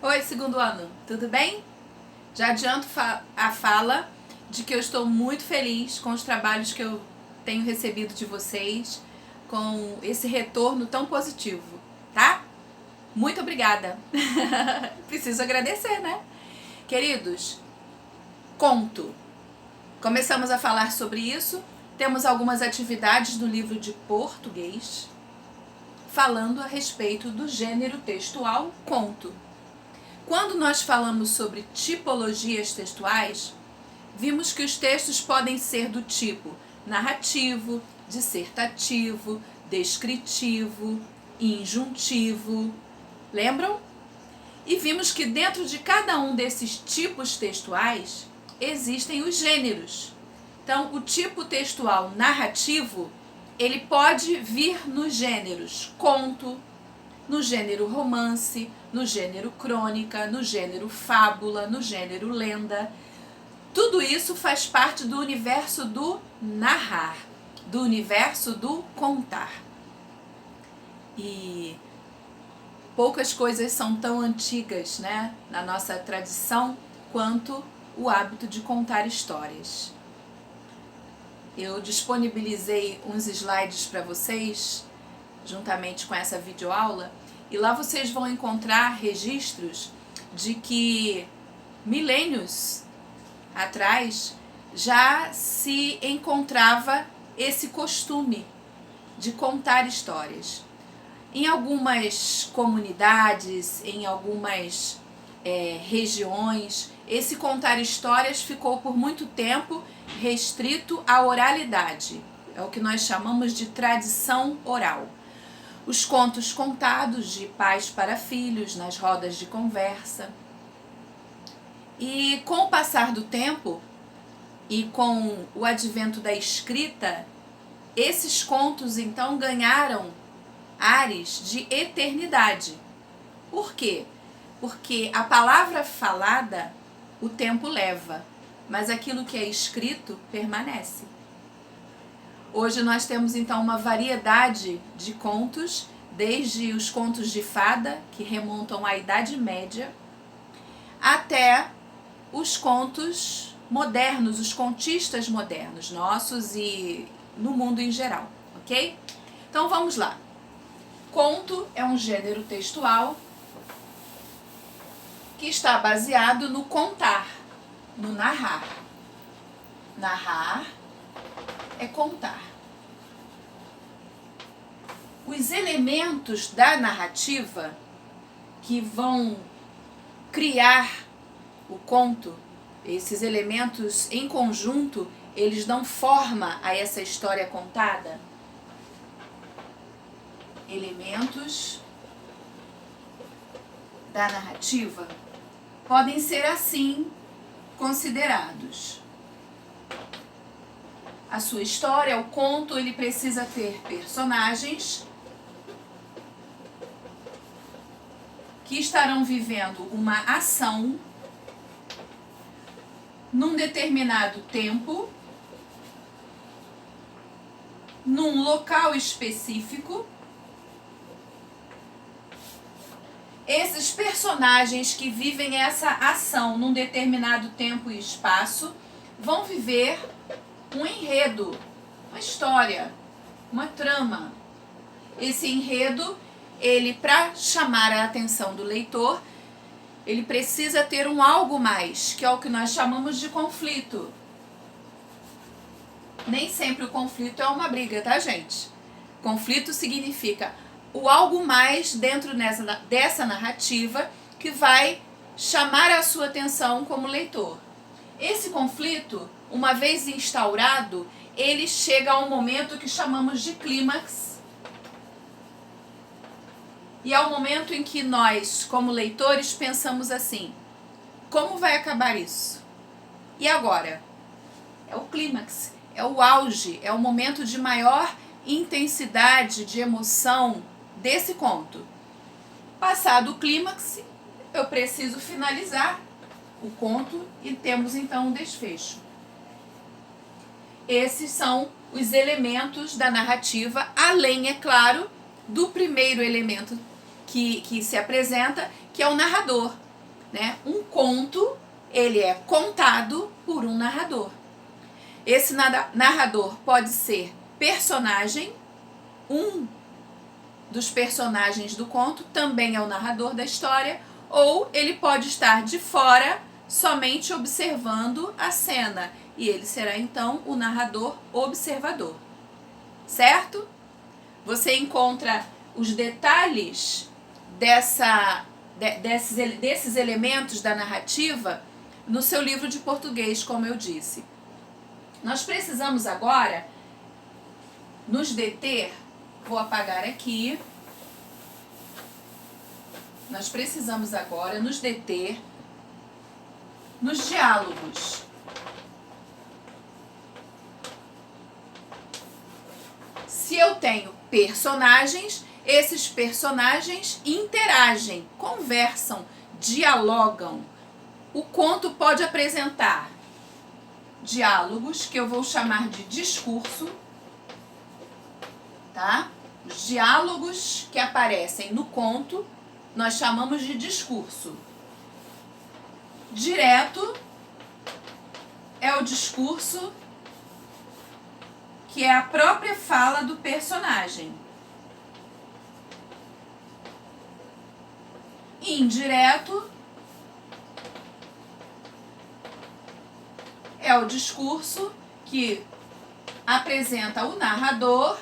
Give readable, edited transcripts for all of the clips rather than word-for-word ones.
Oi, segundo ano, tudo bem? Já adianto a fala de que eu estou muito feliz com os trabalhos que eu tenho recebido de vocês, com esse retorno tão positivo, tá? Muito obrigada. Preciso agradecer, né? Queridos, conto. Começamos a falar sobre isso. Temos algumas atividades do livro de português falando a respeito do gênero textual conto. Quando nós falamos sobre tipologias textuais, vimos que os textos podem ser do tipo narrativo, dissertativo, descritivo, injuntivo. Lembram? E vimos que dentro de cada um desses tipos textuais existem os gêneros. Então, o tipo textual narrativo, ele pode vir nos gêneros conto, no gênero romance, no gênero crônica, no gênero fábula, no gênero lenda. Tudo isso faz parte do universo do narrar, do universo do contar. E poucas coisas são tão antigas, né, na nossa tradição quanto o hábito de contar histórias. Eu disponibilizei uns slides para vocês, juntamente com essa videoaula, e lá vocês vão encontrar registros de que milênios atrás já se encontrava esse costume de contar histórias. Em algumas comunidades, em algumas regiões, esse contar histórias ficou por muito tempo restrito à oralidade. É o que nós chamamos de tradição oral. Os contos contados de pais para filhos nas rodas de conversa. E com o passar do tempo e com o advento da escrita, esses contos então ganharam ares de eternidade. Por quê? Porque a palavra falada o tempo leva, mas aquilo que é escrito permanece. Hoje nós temos então uma variedade de contos, desde os contos de fada, que remontam à Idade Média, até os contos modernos, os contistas modernos, nossos e no mundo em geral, ok? Então vamos lá. Conto é um gênero textual que está baseado no contar, no narrar. Narrar é contar. Os elementos da narrativa que vão criar o conto, esses elementos em conjunto, eles dão forma a essa história contada. Elementos da narrativa podem ser assim considerados. A sua história, o conto, ele precisa ter personagens que estarão vivendo uma ação num determinado tempo, num local específico. Esses personagens que vivem essa ação num determinado tempo e espaço vão viver um enredo, uma história, uma trama. Esse enredo, ele, para chamar a atenção do leitor, ele precisa ter um algo mais, que é o que nós chamamos de conflito. Nem sempre o conflito é uma briga, tá, gente? Conflito significa o algo mais dentro dessa narrativa que vai chamar a sua atenção como leitor. Esse conflito, uma vez instaurado, ele chega a um momento que chamamos de clímax. E é o momento em que nós, como leitores, pensamos assim: como vai acabar isso? E agora? É o clímax, é o auge, é o momento de maior intensidade de emoção desse conto. Passado o clímax, eu preciso finalizar o conto e temos então um desfecho. Esses são os elementos da narrativa, além, é claro, do primeiro elemento que se apresenta, que é o narrador. né? Um conto, ele é contado por um narrador. Esse narrador pode ser personagem, um dos personagens do conto também é o narrador da história, ou ele pode estar de fora, somente observando a cena, e ele será então o narrador observador, certo? Você encontra os detalhes desses elementos da narrativa no seu livro de português, como eu disse. Nós precisamos agora nos deter, vou apagar aqui, nós precisamos agora nos deter nos diálogos. Se eu tenho personagens, esses personagens interagem, conversam, dialogam. O conto pode apresentar diálogos, que eu vou chamar de discurso, tá? Os diálogos que aparecem no conto, nós chamamos de discurso. Direto é o discurso que é a própria fala do personagem. Indireto é o discurso que apresenta o narrador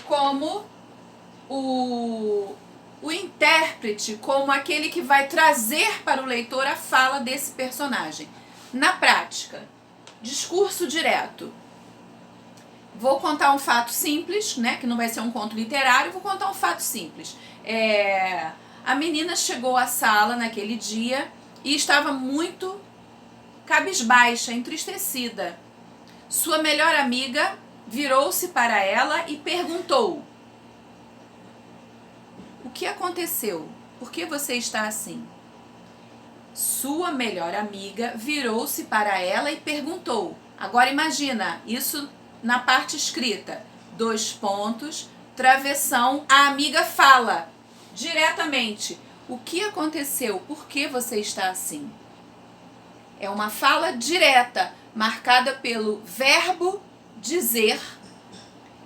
como o intérprete, como aquele que vai trazer para o leitor a fala desse personagem. Na prática, discurso direto. Vou contar um fato simples, né, que não vai ser um conto literário, vou contar um fato simples. A menina chegou à sala naquele dia e estava muito cabisbaixa, entristecida. Sua melhor amiga virou-se para ela e perguntou: o que aconteceu? Por que você está assim? Sua melhor amiga virou-se para ela e perguntou. Agora imagina, isso na parte escrita. 2 pontos, travessão, a amiga fala diretamente: o que aconteceu? Por que você está assim? É uma fala direta, marcada pelo verbo dizer.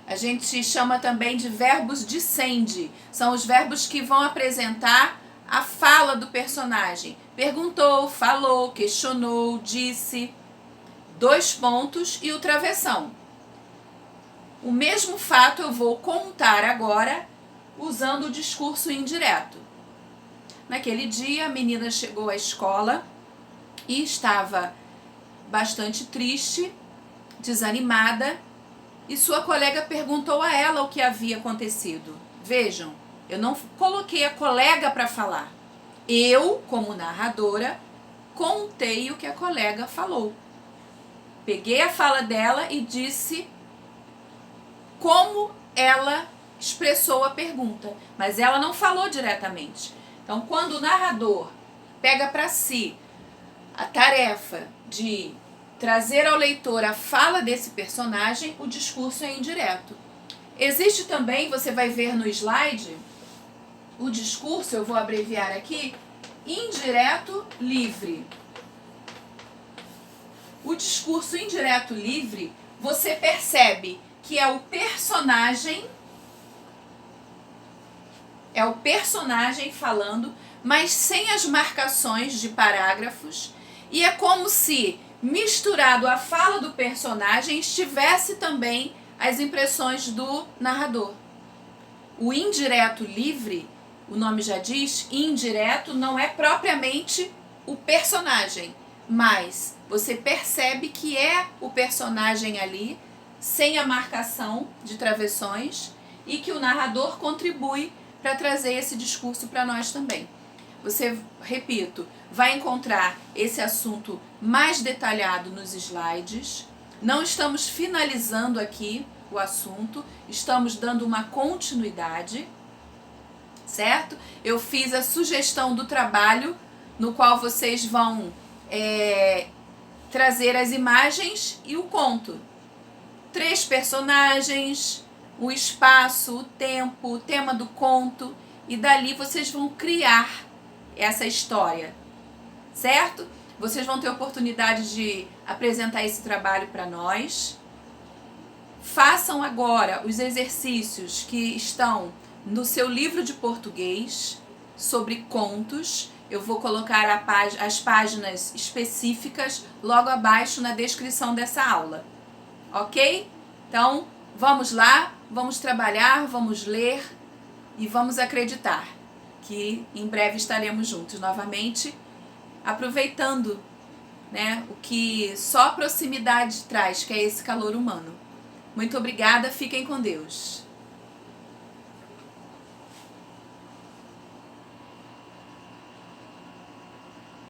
A gente chama também de verbos dicende. São os verbos que vão apresentar a fala do personagem. Perguntou, falou, questionou, disse. 2 pontos e o travessão. O mesmo fato eu vou contar agora usando o discurso indireto. Naquele dia, a menina chegou à escola e estava bastante triste, desanimada, e sua colega perguntou a ela o que havia acontecido. Vejam, eu não coloquei a colega para falar. Eu, como narradora, contei o que a colega falou. Peguei a fala dela e disse como ela expressou a pergunta, mas ela não falou diretamente. Então, quando o narrador pega para si a tarefa de trazer ao leitor a fala desse personagem, o discurso é indireto. Existe também, você vai ver no slide, o discurso, eu vou abreviar aqui, indireto livre. O discurso indireto livre, você percebe que é o personagem falando, mas sem as marcações de parágrafos, e é como se misturado à fala do personagem estivesse também as impressões do narrador. O indireto livre, o nome já diz, indireto não é propriamente o personagem, mas você percebe que é o personagem ali, sem a marcação de travessões, e que o narrador contribui para trazer esse discurso para nós também. Você, repito, vai encontrar esse assunto mais detalhado nos slides. Não estamos finalizando aqui o assunto, estamos dando uma continuidade, certo? Eu fiz a sugestão do trabalho, no qual vocês vão trazer as imagens e o conto. 3 personagens, o espaço, o tempo, o tema do conto, e dali vocês vão criar essa história, certo? Vocês vão ter oportunidade de apresentar esse trabalho para nós. Façam agora os exercícios que estão no seu livro de português sobre contos. Eu vou colocar as páginas específicas logo abaixo na descrição dessa aula, ok? Então, vamos lá, vamos trabalhar, vamos ler e vamos acreditar que em breve estaremos juntos novamente, aproveitando, né, o que só a proximidade traz, que é esse calor humano. Muito obrigada, fiquem com Deus.